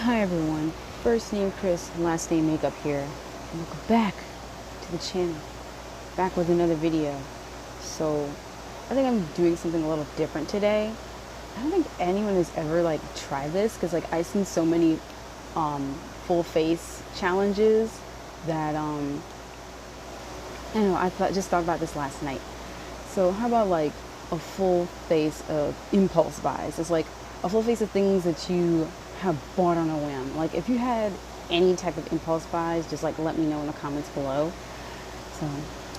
Hi everyone, first name Chris, last name Makeup here. And welcome back to the channel, back with another video. So, I think I'm doing something a little different today. I don't think anyone has ever tried this, because I've seen so many full face challenges that I don't know, just thought about this last night. So how about a full face of impulse buys? It's like a full face of things that you have bought on a whim. Like if you had any type of impulse buys, just let me know in the comments below. So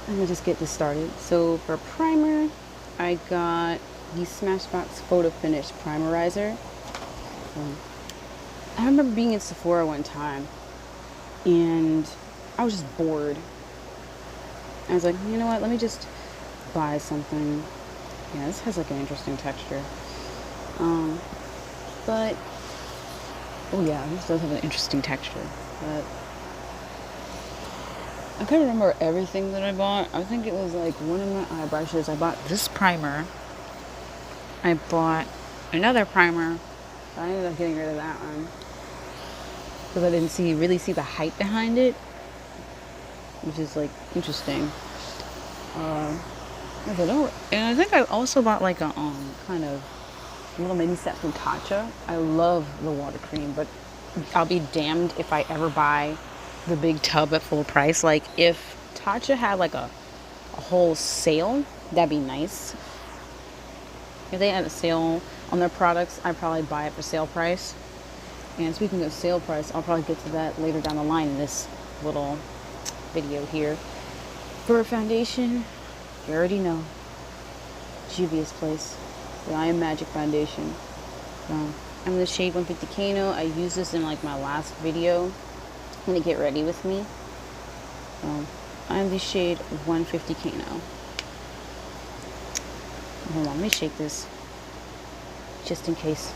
I'm gonna just get this started. So for primer, I got the Smashbox Photo Finish Primerizer. I remember being in Sephora one time and I was just bored. I was like, you know what, let me just buy something. Yeah, this has an interesting texture. But oh yeah, this does have an interesting texture. But I couldn't remember everything that I bought. I think it was one of my eye brushes. I bought this primer. I bought another primer. But I ended up getting rid of that one because I didn't really see the hype behind it, which is interesting. And I think I also bought a kind of little mini set from Tatcha. I love the water cream, but I'll be damned if I ever buy the big tub at full price. If Tatcha had a whole sale, that'd be nice. If they had a sale on their products, I'd probably buy it for sale price. And speaking of sale price, I'll probably get to that later down the line in this little video here. For foundation, you already know, Juvias place, the I Am Magic foundation. I'm in the shade 150 Kano. I used this in my last video. I'm gonna get ready with me. I'm the shade 150 Kano. Hold on, let me shake this just in case.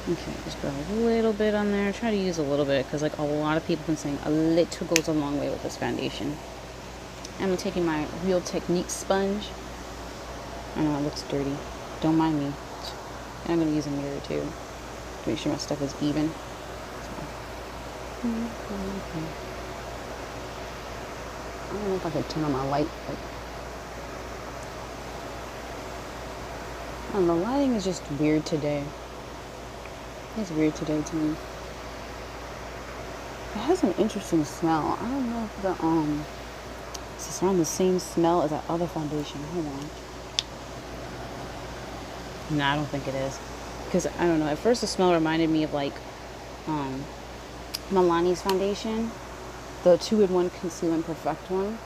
Okay, just put a little bit on there. Try to use a little bit because a lot of people have been saying a little goes a long way with this foundation. I'm taking my Real Technique sponge. I know it looks dirty. Don't mind me. And I'm going to use a mirror too to make sure my stuff is even. Okay. I don't know if I could turn on my light. I don't know, the lighting is just weird today. It's weird today to me. It has an interesting smell. I don't know if it's around the same smell as that other foundation. Hold on. No, I don't think it is. Because, I don't know, at first the smell reminded me of Milani's foundation. The 2-in-1 Conceal and Perfect one.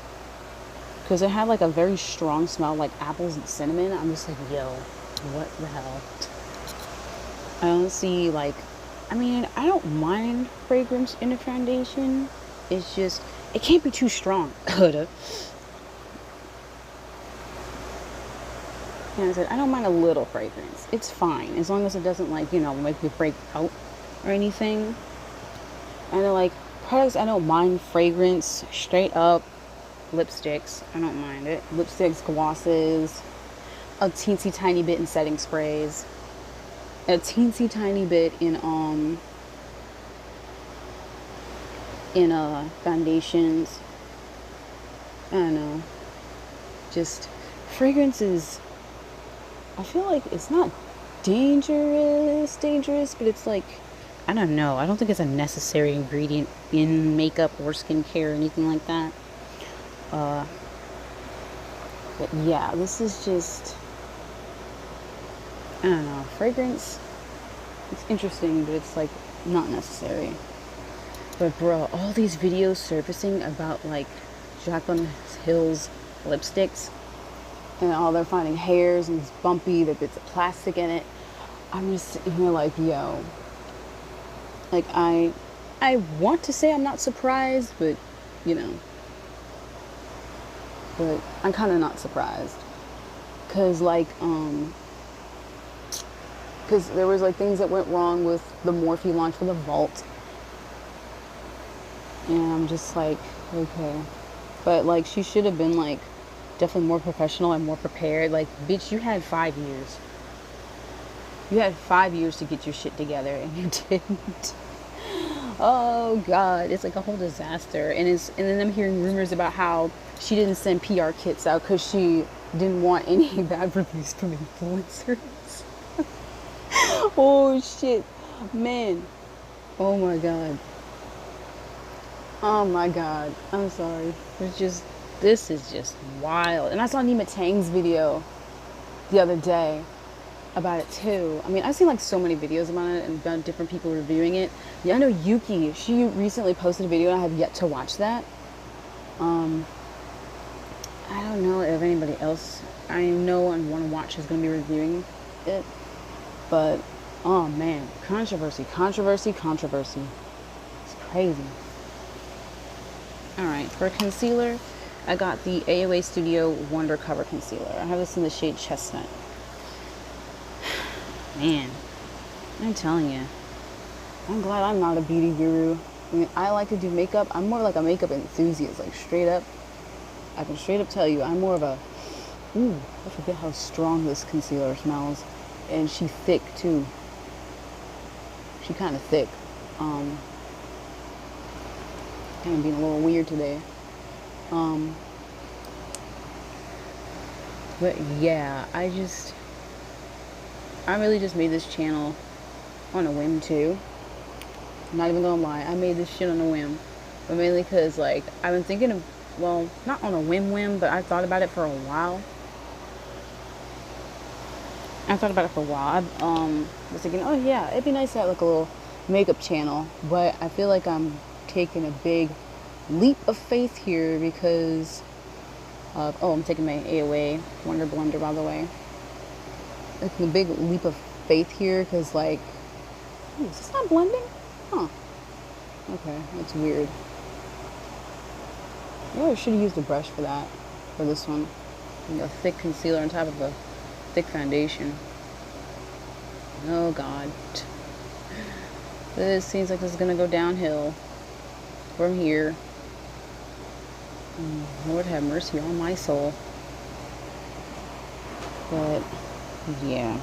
Because it had a very strong smell, like apples and cinnamon. I'm just yo, what the hell? I don't see I mean, I don't mind fragrance in a foundation. It's just, it can't be too strong. And I said, I don't mind a little fragrance. It's fine. As long as it doesn't make me break out or anything. And products, I don't mind fragrance. Straight up, lipsticks, I don't mind it. Lipsticks, glosses, a teensy tiny bit in setting sprays. A teensy tiny bit in foundations. I don't know. Just fragrances. I feel it's not dangerous, but it's I don't know. I don't think it's a necessary ingredient in makeup or skincare or anything like that. But yeah, this is just, I don't know, fragrance. It's interesting, but it's not necessary. But bro, all these videos surfacing about Jaclyn Hill's lipsticks and all they're finding hairs and it's bumpy, there bits of plastic in it. I'm just sitting here yo. I want to say I'm not surprised, but but I'm kind of not surprised. Cause because there was things that went wrong with the Morphe launch for the Vault. And I'm just okay. But she should have been definitely more professional and more prepared. Bitch, you had 5 years. You had 5 years to get your shit together and you didn't. Oh God, it's like a whole disaster. And then I'm hearing rumors about how she didn't send PR kits out because she didn't want any bad reviews from influencers. Oh shit, man. Oh my God. Oh my God. I'm sorry. This is just wild. And I saw Nima Tang's video the other day about it too. I mean, I've seen like so many videos about it and about different people reviewing it. Yeah, I know Yuki, she recently posted a video and I have yet to watch that. I don't know if anybody else I know and want to watch is going to be reviewing it. But, oh man, controversy. It's crazy. Alright, for concealer, I got the AOA Studio Wonder Cover Concealer. I have this in the shade Chestnut. Man, I'm telling you, I'm glad I'm not a beauty guru. I mean, I like to do makeup. I'm more like a makeup enthusiast, like straight up. I can straight up tell you, I'm more of a, ooh, I forget how strong this concealer smells. And she's thick too. She kind of thick. Kind of being a little weird today. But yeah, I really just made this channel on a whim too. I'm not even gonna lie, I made this shit on a whim. But mainly because, like, I've been thinking of, well, not on a whim, but I thought about it for a while. I was thinking, oh yeah, it'd be nice to have like a little makeup channel. But I feel like I'm taking a big leap of faith here because of, I'm taking my AOA Wonder Blender, by the way. It's a big leap of faith here because, like, ooh, is this not blending? Huh. Okay, that's weird. Maybe I should have used a brush for that, for this one. And a thick concealer on top of a thick foundation. Oh God. This seems like this is gonna go downhill from here. Lord have mercy on my soul. But yeah,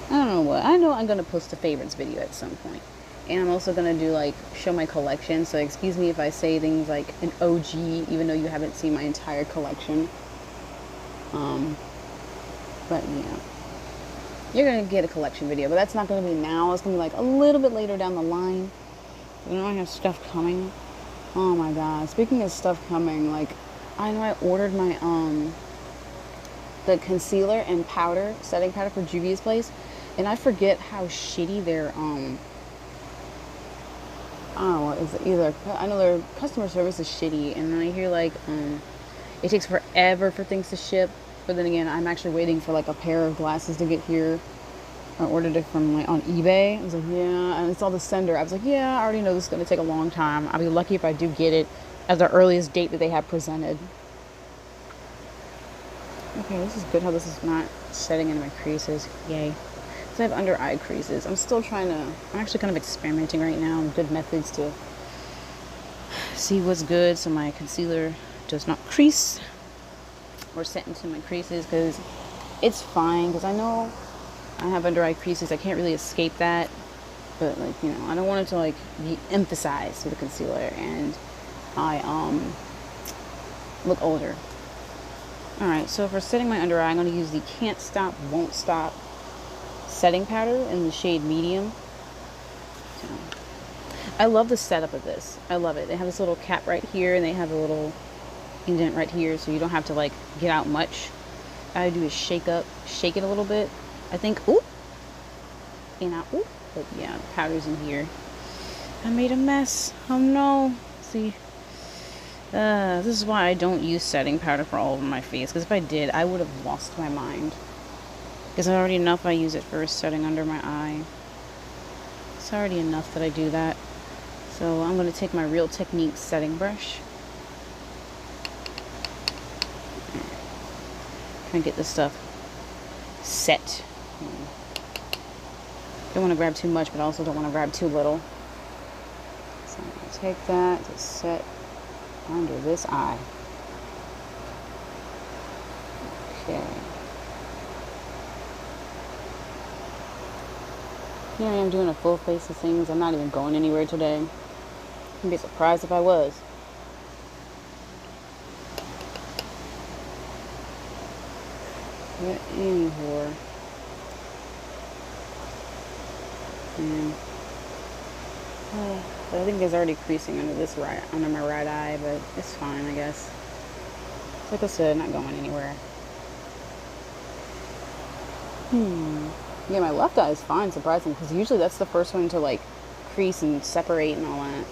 I don't know what. I know I'm gonna post a favorites video at some point, and I'm also gonna do like show my collection. So excuse me if I say things like an OG, even though you haven't seen my entire collection. But yeah, you're gonna get a collection video, but that's not gonna be now. It's gonna be like a little bit later down the line. You know, I have stuff coming. Oh my God! Speaking of stuff coming, like, I know I ordered my the concealer and powder, setting powder for Juvia's place, and I forget how shitty their I don't know what is it either. I know their customer service is shitty, and then I hear like it takes forever for things to ship. But then again, I'm actually waiting for like a pair of glasses to get here. I ordered it from like on eBay. I was like, yeah, and it's all the sender. I was like, yeah, I already know this is gonna take a long time. I'll be lucky if I do get it at the earliest date that they have presented. Okay, this is good how this is not setting into my creases. Yay. So I have under eye creases. I'm actually kind of experimenting right now on good methods to see what's good so my concealer does not crease or set into my creases, because it's fine, because I know I have under eye creases. I can't really escape that, but like, you know, I don't want it to like be emphasized with the concealer and I look older. Alright, so for setting my under eye, I'm going to use the Can't Stop, Won't Stop setting powder in the shade medium. So, I love the setup of this. I love it. They have this little cap right here, and they have a little indent right here, so you don't have to like get out much. All I do is shake it a little bit. I think, oop, and oop, but yeah, the powder's in here. I made a mess. Oh no. See, this is why I don't use setting powder for all over my face, because if I did, I would have lost my mind. Because already enough I use it for setting under my eye. It's already enough that I do that. So I'm going to take my Real Techniques setting brush. Try and get this stuff set. Don't want to grab too much, but I also don't want to grab too little. So I'm going to take that to set under this eye. Okay. Here I am doing a full face of things. I'm not even going anywhere today. I'd be surprised if I was. But anywho. And I think there's already creasing under my right eye, but it's fine, I guess. Like I said, not going anywhere. Yeah, my left eye is fine, surprisingly, because usually that's the first one to like crease and separate and all that.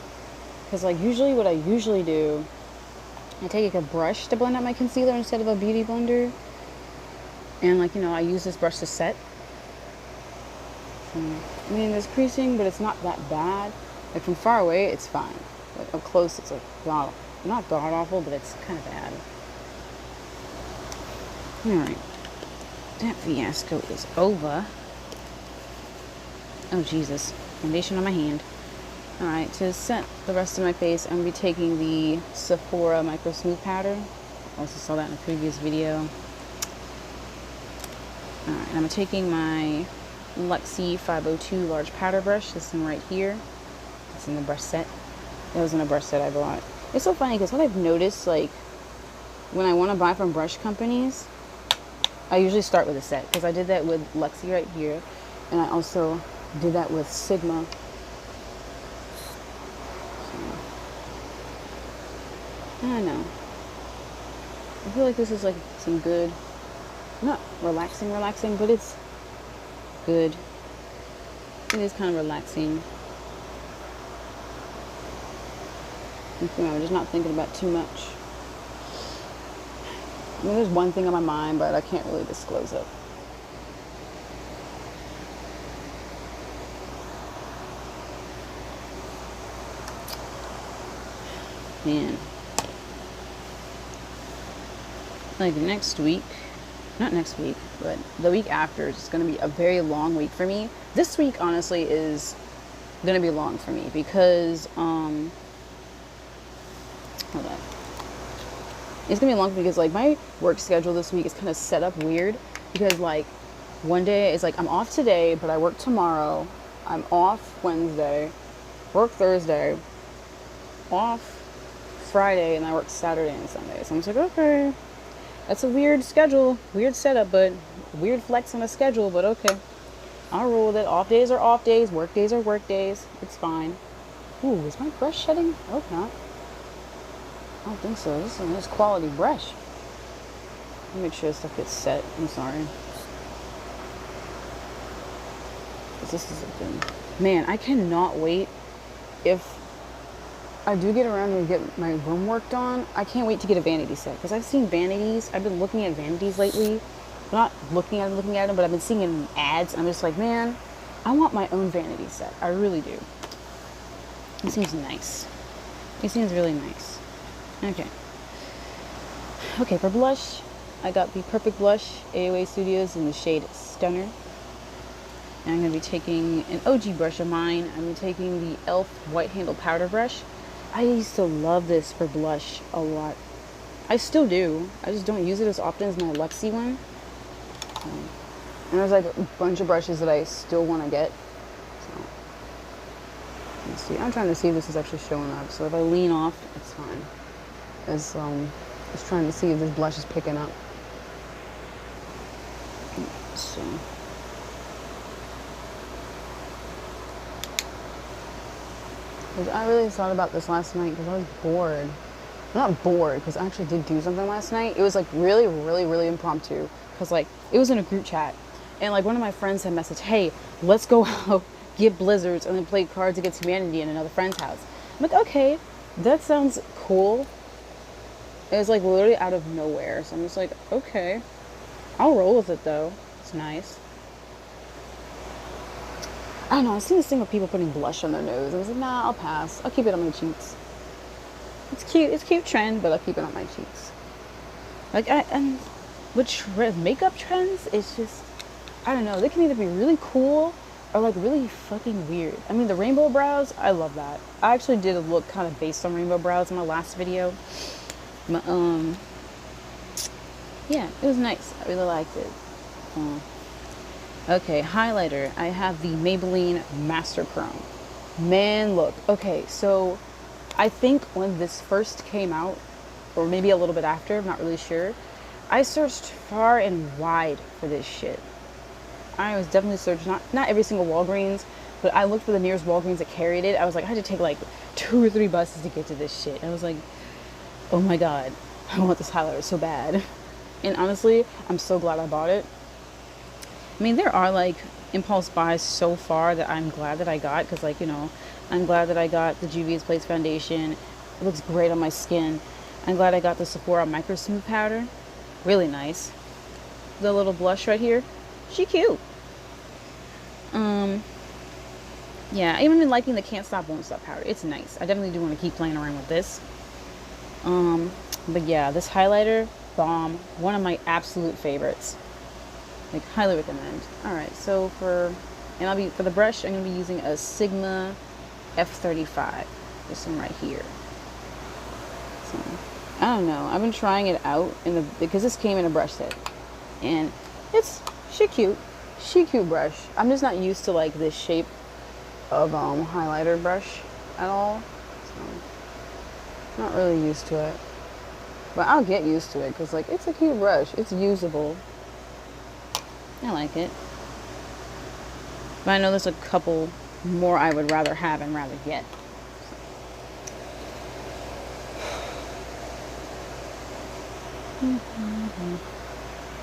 Because like usually what I usually do, I take a brush to blend out my concealer instead of a beauty blender. And like, you know, I use this brush to set. So, I mean, there's creasing, but it's not that bad. Like from far away, it's fine. But up close, it's like not god awful, but it's kind of bad. Alright. That fiasco is over. Oh, Jesus. Foundation on my hand. Alright, to set the rest of my face, I'm going to be taking the Sephora Microsmooth powder. Also saw that in a previous video. Alright, I'm taking my Luxie 502 large powder brush. This one right here. It's in the brush set. That was in a brush set I bought. It's so funny because what I've noticed, like, when I want to buy from brush companies, I usually start with a set. Because I did that with Luxie right here. And I also did that with Sigma. I don't know. I feel like this is like some good, not relaxing, but it's good. It is kind of relaxing. I'm just not thinking about too much. I mean, there's one thing on my mind, but I can't really disclose it. Man. Like next week, not next week, but the week after is going to be a very long week for me. This week, honestly, is going to be long for me because, hold on. It's going to be long because, like, my work schedule this week is kind of set up weird because, like, one day is like, I'm off today, but I work tomorrow. I'm off Wednesday, work Thursday, off Friday, and I work Saturday and Sunday. So I'm just like, okay. That's a weird schedule, weird setup, but weird flex on a schedule, but okay. I'll roll with it. Off days are off days, work days are work days. It's fine. Ooh, is my brush shedding? I hope not. I don't think so. This is a nice quality brush. Let me make sure this stuff gets set. I'm sorry. This is a thing. Man, I cannot wait if I do get around to get my room worked on. I can't wait to get a vanity set because I've seen vanities. I've been looking at vanities lately. Not looking at them, but I've been seeing in ads. I'm just like, man, I want my own vanity set. I really do. It seems nice. It seems really nice. Okay. Okay, for blush, I got the Perfect Blush AOA Studios in the shade Stunner. And I'm going to be taking an OG brush of mine. I'm going to be taking the e.l.f. White Handle Powder Brush. I used to love this for blush a lot. I still do. I just don't use it as often as my Luxie one. And there's like a bunch of brushes that I still want to get. So, let's see. I'm trying to see if this is actually showing up. So if I lean off, it's fine. As just trying to see if this blush is picking up. So. I really thought about this last night because I was bored. Not bored, because I actually did do something last night. It was like really, really, really impromptu. Because like, it was in a group chat. And like one of my friends had messaged, hey, let's go out, get blizzards, and then play Cards Against Humanity in another friend's house. I'm like, okay, that sounds cool. It was like literally out of nowhere. So I'm just like, okay. I'll roll with it though. It's nice. I don't know, I've seen this thing with people putting blush on their nose. I was like, nah, I'll pass. I'll keep it on my cheeks. It's cute. It's a cute trend, but I'll keep it on my cheeks. Like, and with makeup trends, it's just, I don't know. They can either be really cool or like really fucking weird. I mean, the rainbow brows, I love that. I actually did a look kind of based on rainbow brows in my last video. But, yeah, it was nice. I really liked it. Okay, highlighter. I have the Maybelline MasterChrome. Man, look. Okay, so I think when this first came out, or maybe a little bit after, I'm not really sure, I searched far and wide for this shit. I was definitely searching, not every single Walgreens, but I looked for the nearest Walgreens that carried it. I was like, I had to take like 2 or 3 buses to get to this shit. I was like, oh my god, I want this highlighter so bad. And honestly, I'm so glad I bought it. I mean, there are like impulse buys so far that I'm glad that I got, because like, you know, I'm glad that I got the Juvias Place foundation. It looks great on my skin. I'm glad I got the Sephora Microsmooth powder. Really nice. The little blush right here, she cute. Yeah, I even been liking the Can't Stop, Won't Stop powder. It's nice. I definitely do want to keep playing around with this. But yeah, this highlighter, bomb. One of my absolute favorites. Like, highly recommend. Alright, so for the brush, I'm going to be using a Sigma F35. This one right here. So, I don't know. I've been trying it out because this came in a brush set. And she cute. She cute brush. I'm just not used to like this shape of highlighter brush at all. So, not really used to it. But I'll get used to it because like it's a cute brush. It's usable. I like it. But I know there's a couple more I would rather have and rather get.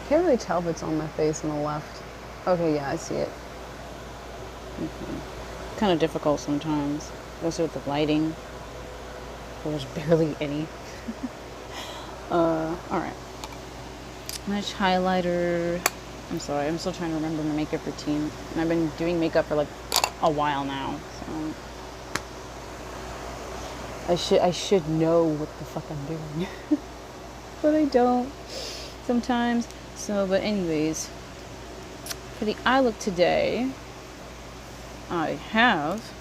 Can't really tell if it's on my face on the left. Okay, yeah, I see it. Kind of difficult sometimes, especially with the lighting. There's barely any. Alright. Much highlighter. I'm sorry, I'm still trying to remember my makeup routine. And I've been doing makeup for like a while now. So I should know what the fuck I'm doing. But I don't sometimes. So, but anyways, for the eye look today, I have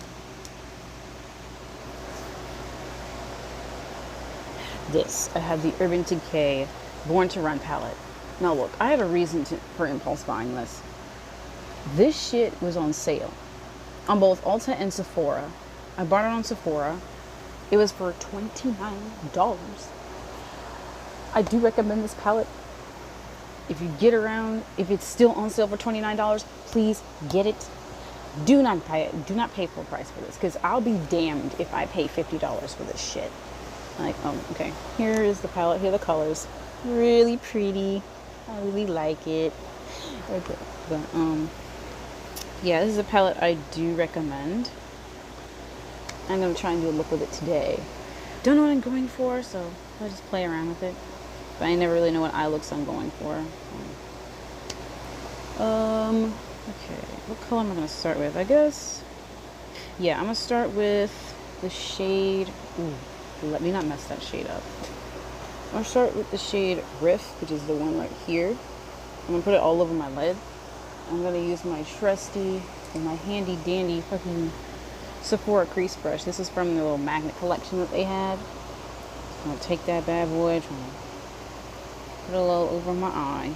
this. I have the Urban Decay Born to Run palette. Now look, I have a reason for impulse buying this. This shit was on sale on both Ulta and Sephora. I bought it on Sephora. It was for $29. I do recommend this palette. If you get around, if it's still on sale for $29, please get it. Do not pay full price for this, because I'll be damned if I pay $50 for this shit. Like, oh, okay. Here is the palette. Here are the colors. Really pretty. I really like it. Okay. But, yeah, this is a palette I do recommend. I'm going to try and do a look with it today. Don't know what I'm going for, so I'll just play around with it. But I never really know what eye looks I'm going for. Okay, what color am I going to start with? I guess, yeah, I'm going to start with the shade, ooh, let me not mess that shade up. I'm going to start with the shade Riff, which is the one right here. I'm going to put it all over my lid. I'm going to use my trusty and my handy dandy fucking Sephora crease brush. This is from the little magnet collection that they had. I'm going to take that bad boy, try to put it a little over my eye.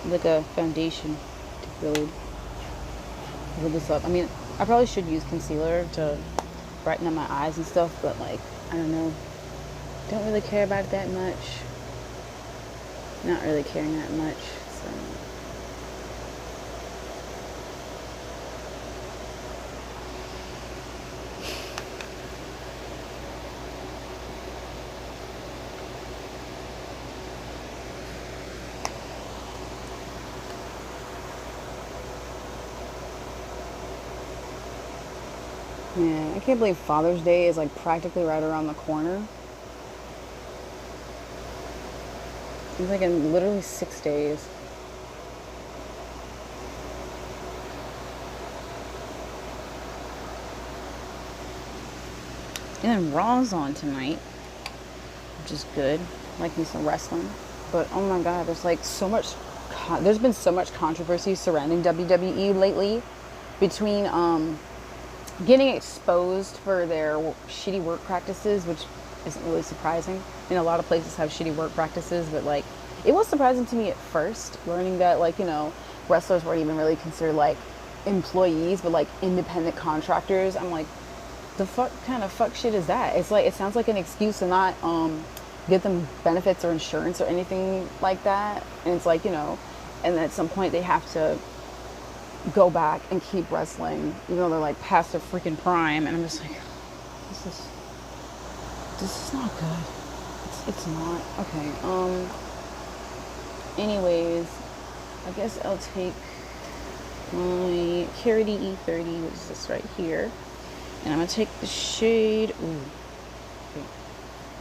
Like a foundation to build this up. I mean, I probably should use concealer to brighten up my eyes and stuff, but like, I don't know. Don't really care about it that much. Not really caring that much, so. Yeah, I can't believe Father's Day is like practically right around the corner. It's like in literally 6 days. And then Raw's on tonight, which is good. Like me some wrestling. But oh my god, there's like so much, there's been so much controversy surrounding WWE lately between getting exposed for their shitty work practices, which isn't really surprising. I mean, a lot of places have shitty work practices, but like, it was surprising to me at first, learning that, like, you know, wrestlers weren't even really considered like employees, but like independent contractors. I'm like, the fuck kind of fuck shit is that? It's like, it sounds like an excuse to not get them benefits or insurance or anything like that. And it's like, you know, and then at some point they have to go back and keep wrestling, even though they're like past their freaking prime. And I'm just like, this is not good. It's not. Okay. Anyways, I guess I'll take my Karity E30, which is this right here. And I'm going to take the shade. Ooh. Okay.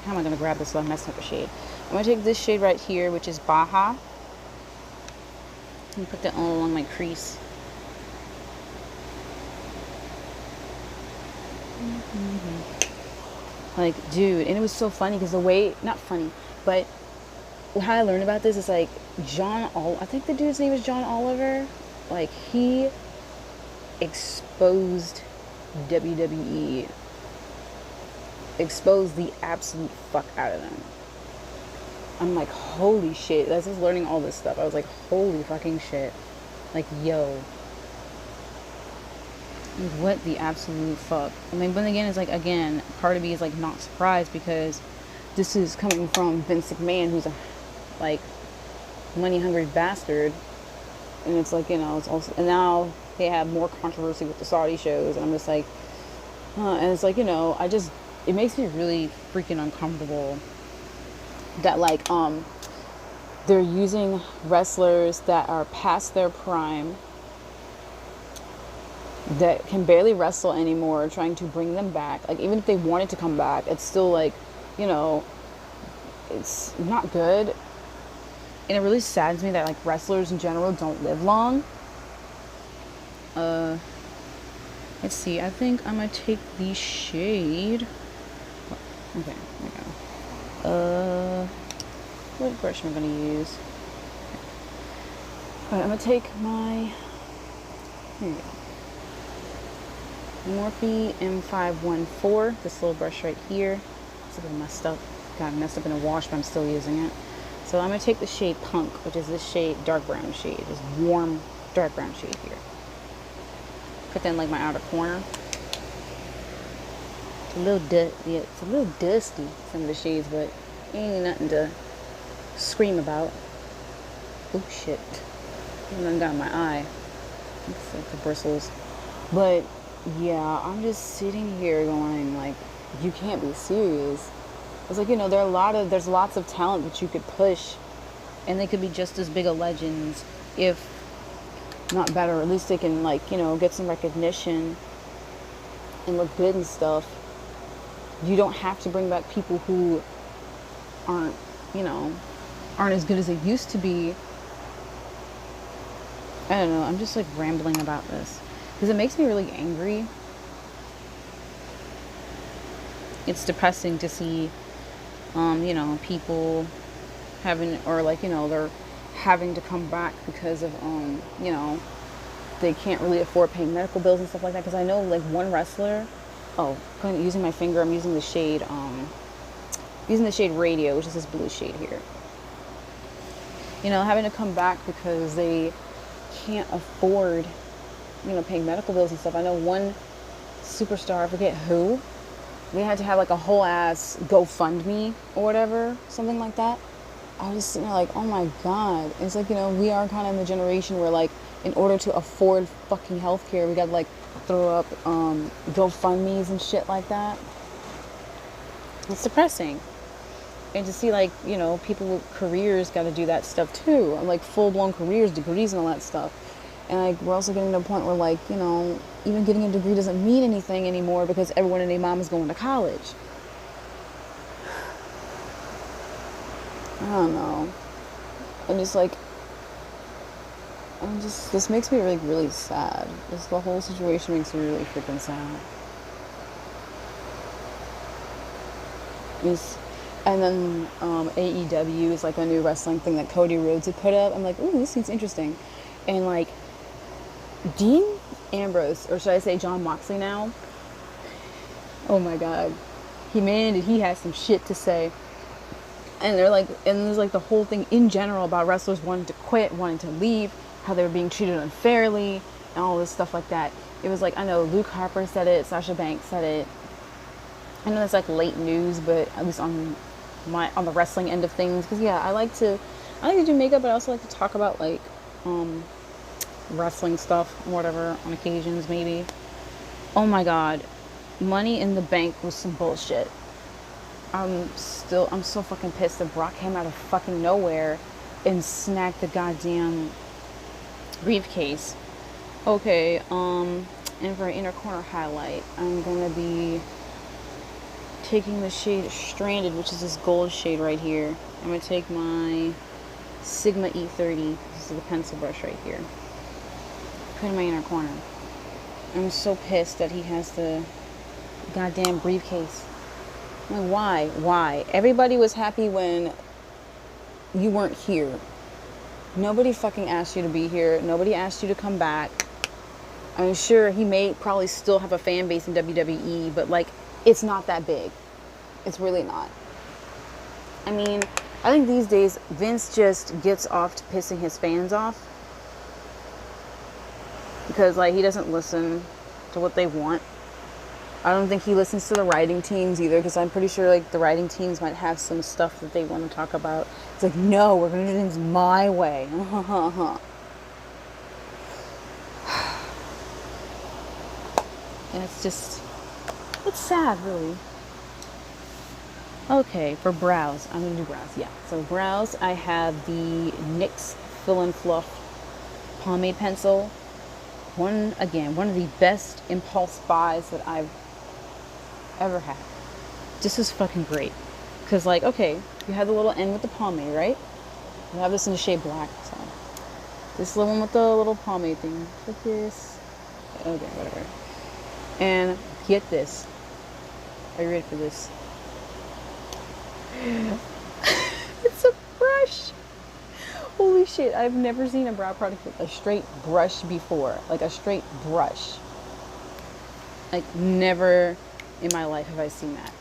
How am I going to grab this without messing up the shade? I'm going to take this shade right here, which is Baja. And put that all along my crease. Like, dude, and it was so funny because the way, not funny, but how I learned about this is like I think the dude's name is John Oliver. Like, he exposed WWE, exposed the absolute fuck out of them. I'm like, holy shit. As I was learning all this stuff, I was like, holy fucking shit. Like, yo. What the absolute fuck? I mean, but again, it's like, again, part of me is like not surprised because this is coming from Vince McMahon, who's a like money-hungry bastard. And it's like, you know, it's also, and now they have more controversy with the Saudi shows, and I'm just like, and it's like, you know, it makes me really freaking uncomfortable that like they're using wrestlers that are past their prime, that can barely wrestle anymore, trying to bring them back. Like, even if they wanted to come back, it's still like, you know, it's not good. And it really saddens me that like wrestlers in general don't live long. Let's see, I think I'm gonna take the shade. Okay, there we go. What brush am I gonna use? Alright, I'm gonna take my, here we go, Morphe M514, this little brush right here. It's a little messed up. Got messed up in a wash, but I'm still using it. So I'm going to take the shade Punk, which is this shade, dark brown shade. This warm, dark brown shade here. Put that in like my outer corner. It's a little dusty, some of the shades, but ain't nothing to scream about. Oh shit. I done got my eye. It's like the bristles. But yeah, I'm just sitting here going like, you can't be serious. It's like, you know, there's lots of talent that you could push, and they could be just as big of legends, if not better. Or at least they can, like, you know, get some recognition and look good and stuff. You don't have to bring back people who aren't, you know, aren't as good as they used to be. I don't know. I'm just like rambling about this because it makes me really angry. It's depressing to see, you know, people having, or like, you know, they're having to come back because of, you know, they can't really afford paying medical bills and stuff like that. Because I know like one wrestler, using my finger, I'm using the shade, Radio, which is this blue shade here. You know, having to come back because they can't afford, you know, paying medical bills and stuff. I know one superstar, I forget who, they had to have like a whole ass GoFundMe or whatever, something like that. I was just sitting there like, oh my god. It's like, you know, we are kind of in the generation where like, in order to afford fucking healthcare, we gotta like throw up GoFundMes and shit like that. It's depressing. And to see like, you know, people with careers gotta do that stuff too. Like full-blown careers, degrees and all that stuff. And like, we're also getting to a point where like, you know, even getting a degree doesn't mean anything anymore because everyone and their mom is going to college. I don't know. This makes me really, really sad. The whole situation makes me really freaking sad. And then AEW is like a new wrestling thing that Cody Rhodes had put up. I'm like, ooh, this seems interesting. And like, Dean Ambrose, or should I say John Moxley now? Oh my god. He has some shit to say. And they're like, and there's like the whole thing in general about wrestlers wanting to quit, wanting to leave, how they were being treated unfairly and all this stuff like that. It was like, I know Luke Harper said it, Sasha Banks said it. I know it's like late news, but at least on the wrestling end of things, because yeah, I like to do makeup, but I also like to talk about like wrestling stuff or whatever on occasions maybe. Oh my god, Money in the Bank was some bullshit. I'm so fucking pissed that Brock came out of fucking nowhere and snagged the goddamn briefcase. Okay, and for an inner corner highlight, I'm gonna be taking the shade Stranded, which is this gold shade right here. I'm gonna take my Sigma E30, this is the pencil brush right here, put it in my inner corner. I'm so pissed that he has the goddamn briefcase. I'm like, why? Everybody was happy when you weren't here. Nobody fucking asked you to be here. Nobody asked you to come back. I'm sure he may probably still have a fan base in WWE, but like, it's not that big. It's really not. I mean, I think these days Vince just gets off to pissing his fans off, because like he doesn't listen to what they want. I don't think he listens to the writing teams either, because I'm pretty sure like the writing teams might have some stuff that they want to talk about. It's like, no, we're going to do things my way. And it's sad, really. Okay, for brows, I'm going to do brows, yeah. So brows, I have the NYX Fill and Fluff pomade pencil. One of the best impulse buys that I've ever had. This is fucking great. Because like, okay, you have the little end with the pomade, right? I have this in the shade black, so. This little one with the little pomade thing. Focus. Okay, whatever. And get this. Are you ready for this? It's a brush. Holy shit, I've never seen a brow product with a straight brush before. Like a straight brush. Like never in my life have I seen that.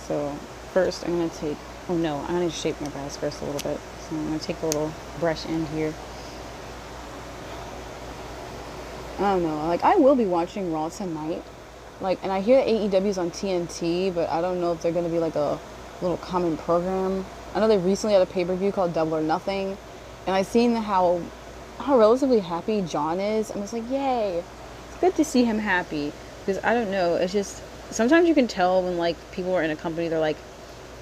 So first I'm going to take, I'm going to shape my brows first a little bit. So I'm going to take the little brush end here. I don't know, like I will be watching Raw tonight. Like, and I hear AEW's on TNT, but I don't know if they're going to be like a little common program. I know they recently had a pay-per-view called Double or Nothing, and I've seen how relatively happy John is. I'm just like, yay, it's good to see him happy, because I don't know, it's just sometimes you can tell when like people are in a company, they're like,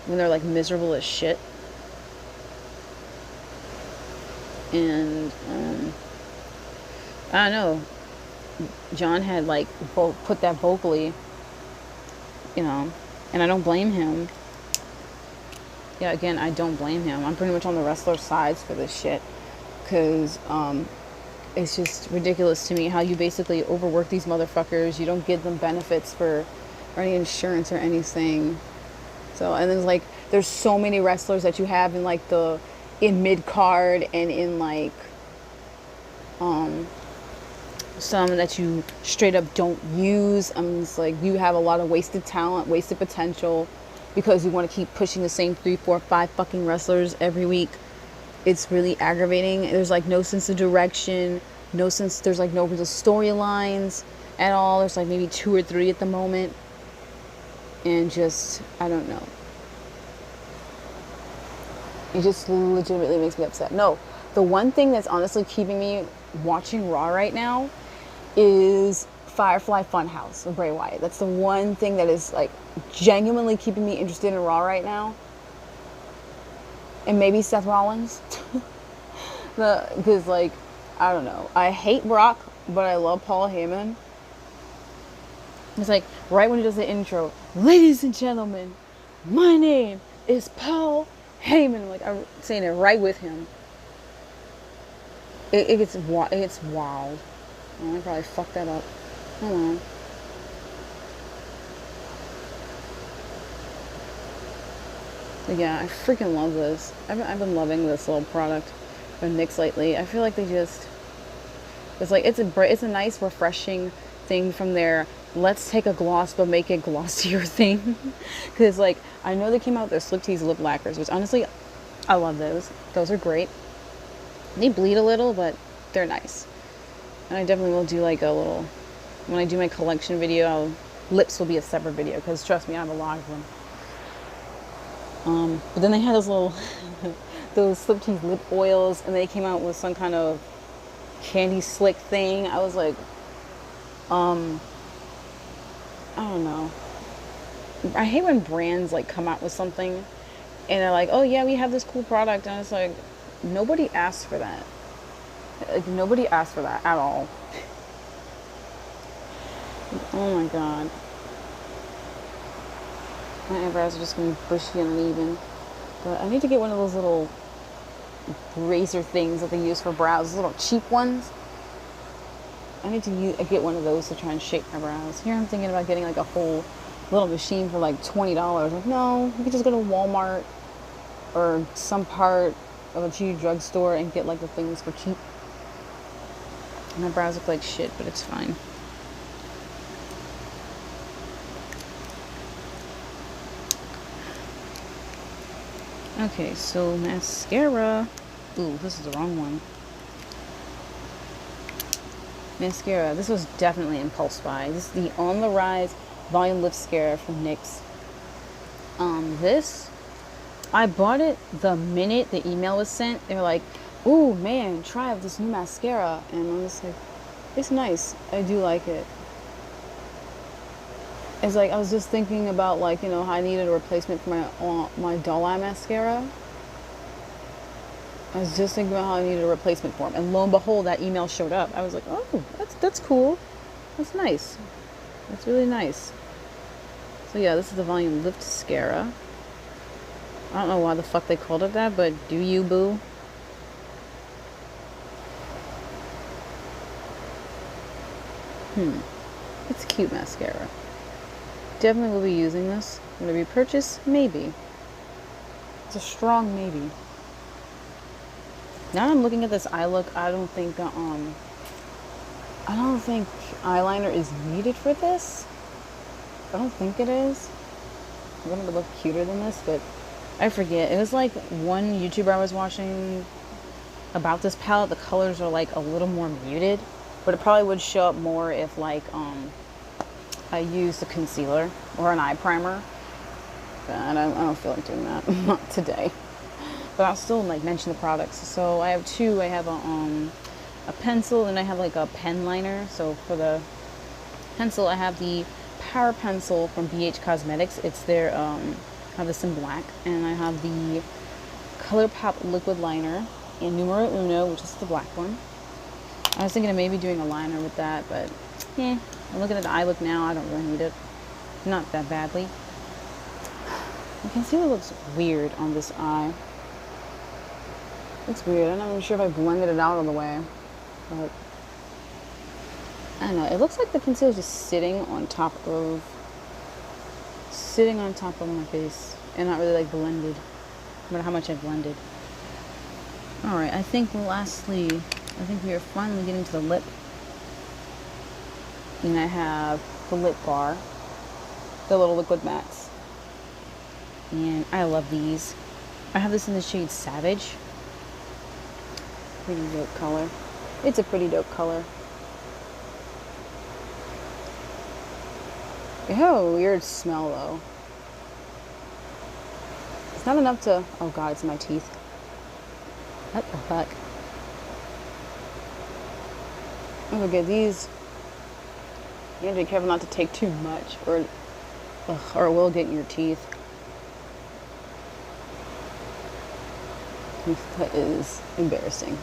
when they're like miserable as shit. And I don't know, John had like put that vocally, you know, and I don't blame him. Yeah, again, I don't blame him. I'm pretty much on the wrestler sides for this shit, because it's just ridiculous to me how you basically overwork these motherfuckers. You don't give them benefits or any insurance or anything. So, and then like there's so many wrestlers that you have in like in mid card and in like some that you straight up don't use. I'm just like, you have a lot of wasted talent, wasted potential, because you want to keep pushing the same 3, 4, 5 fucking wrestlers every week. It's really aggravating. There's like no sense of direction, there's like no real storylines at all. There's like maybe 2 or 3 at the moment, and just, I don't know. It just legitimately makes me upset. No, the one thing that's honestly keeping me watching Raw right now is Firefly Funhouse with Bray Wyatt. That's the one thing that is like genuinely keeping me interested in Raw right now. And maybe Seth Rollins. Because like, I don't know. I hate Brock, but I love Paul Heyman. It's like right when he does the intro, ladies and gentlemen, my name is Paul Heyman. Like, I'm saying it right with him. It gets wild. Oh, I probably fucked that up. Hold on. But yeah, I freaking love this. I've been loving this little product from NYX lately. I feel like they just, it's like, it's a nice, refreshing thing from their let's take a gloss but make it glossier thing. Because like, I know they came out with their Slick Tease lip lacquers, which honestly, I love those. Those are great. They bleed a little, but they're nice. And I definitely will do like a little, when I do my collection video, lips will be a separate video because trust me, I have a lot of them. But then they had those little, those slip cheese lip oils, and they came out with some kind of candy slick thing. I was like, I don't know. I hate when brands like come out with something and they're like, oh yeah, we have this cool product, and it's like, nobody asked for that. Like, nobody asked for that at all. Oh my god. My eyebrows are just gonna be bushy and uneven. But I need to get one of those little razor things that they use for brows, those little cheap ones. I need to get one of those to try and shape my brows. Here I'm thinking about getting like a whole little machine for like $20. Like, no, you could just go to Walmart or some part of a cheap drugstore and get like the things for cheap. My brows look like shit, but it's fine. Okay, so mascara. Ooh, this is the wrong one. Mascara. This was definitely impulse buy. This is the On the Rise Volume Liftscara from NYX. This, I bought it the minute the email was sent. They were like, ooh, man, try out this new mascara. And I'm just like, it's nice. I do like it. It's like, I was just thinking about, like, you know, how I needed a replacement for my doll eye mascara. I was just thinking about how I needed a replacement for them. And lo and behold, that email showed up. I was like, oh, that's cool. That's nice. That's really nice. So yeah, this is the Volume Liftscara. I don't know why the fuck they called it that, but do you, boo? It's a cute mascara. Definitely will be using this. Will it be purchased? Maybe. It's a strong maybe. Now I'm looking at this eye look, I don't think eyeliner is needed for this. I don't think it is. I want it to look cuter than this, but I forget. It was like one YouTuber I was watching about this palette. The colors are like a little more muted, but it probably would show up more if like I used a concealer or an eye primer. But I don't feel like doing that. Not today. But I'll still like mention the products. So I have two. I have a pencil, and I have like a pen liner. So for the pencil, I have the Power Pencil from BH Cosmetics. It's their I have this in black, and I have the ColourPop liquid liner in Numero Uno, which is the black one. I was thinking of maybe doing a liner with that, but I'm looking at the eye look now. I don't really need it, not that badly. You can see it looks weird on this eye. It's weird. I'm not even sure if I blended it out all the way, but I don't know. It looks like the concealer is just sitting on top of my face and not really like blended, no matter how much I blended. All right. I think lastly, we are finally getting to the lip, and I have the lip bar, the little liquid mattes, and I love these. I have this in the shade Savage. Pretty dope color. It's a pretty dope color. They have a weird smell though. It's not enough to, oh god, it's in my teeth. What the fuck? Don't forget these. You have to be careful not to take too much, or it will get in your teeth. That is embarrassing.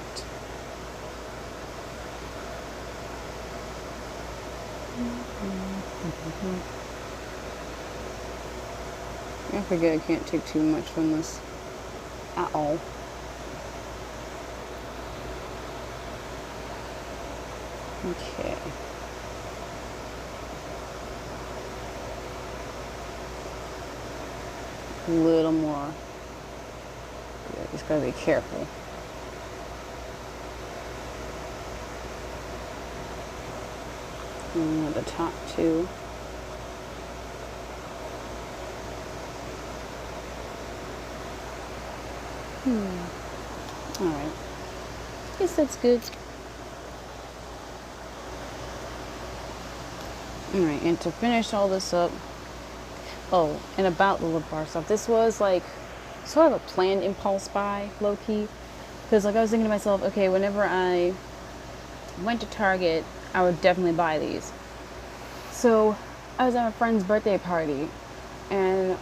I forget I can't take too much from this at all. Okay. A little more. Just gotta be careful. And at the top too. Alright. Guess that's good. Alright, and to finish all this up, oh, and about the lip bar stuff, this was like sort of a planned impulse buy, low key. Because like I was thinking to myself, okay, whenever I went to Target, I would definitely buy these. So I was at my friend's birthday party, and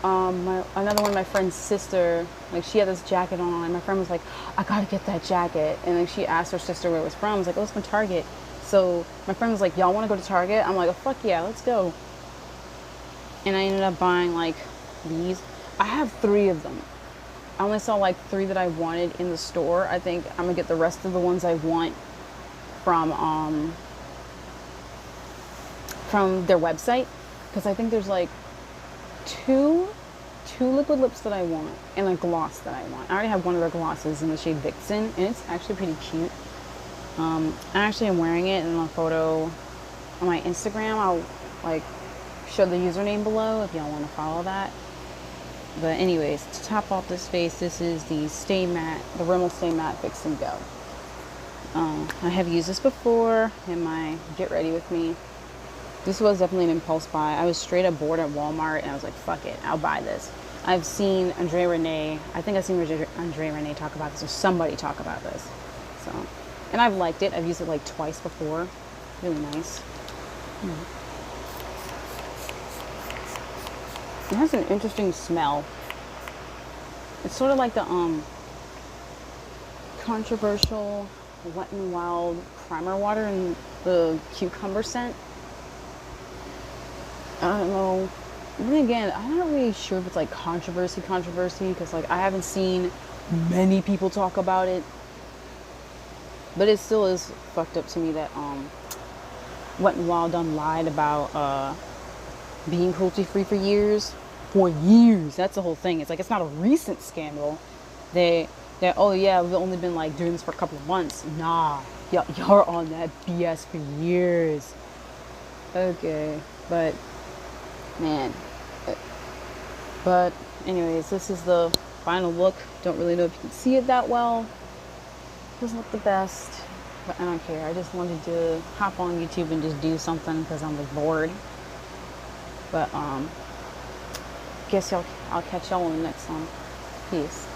another one of my friend's sister, like she had this jacket on, and my friend was like, I gotta get that jacket. And like she asked her sister where it was from. I was like, oh, it's from Target. So my friend was like, y'all wanna go to Target? I'm like, oh, fuck yeah, let's go. And I ended up buying like these. I have 3 of them. I only saw like 3 that I wanted in the store. I think I'm gonna get the rest of the ones I want from their website, because I think there's like two liquid lips that I want and a gloss that I want. I already have one of their glosses in the shade Vixen, and it's actually pretty cute. I actually am wearing it in a photo on my Instagram. I'll like show the username below if y'all want to follow that. But anyways, to top off this face, this is the Stay Matte, the Rimmel Stay Matte Fix and Go. I have used this before in my Get Ready With Me. This was definitely an impulse buy. I was straight up bored at Walmart, and I was like, fuck it, I'll buy this. I've seen Andre Renee, I think I've seen Andre Renee talk about this, or somebody talk about this. So, and I've liked it. I've used it like twice before. Really nice. It has an interesting smell. It's sort of like the controversial Wet n Wild primer water and the cucumber scent. I don't know. But then again, I'm not really sure if it's like controversy, because like I haven't seen many people talk about it. But it still is fucked up to me that Wet n Wild done lied about being cruelty free for years. For years. That's the whole thing. It's like it's not a recent scandal. They're oh yeah, we've only been like doing this for a couple of months. Nah. Y'all are on that BS for years. Okay. But man. But anyways, this is the final look. Don't really know if you can see it that well. Doesn't look the best. But I don't care. I just wanted to hop on YouTube and just do something because I'm like bored. But guess I'll catch y'all in the next one. Peace.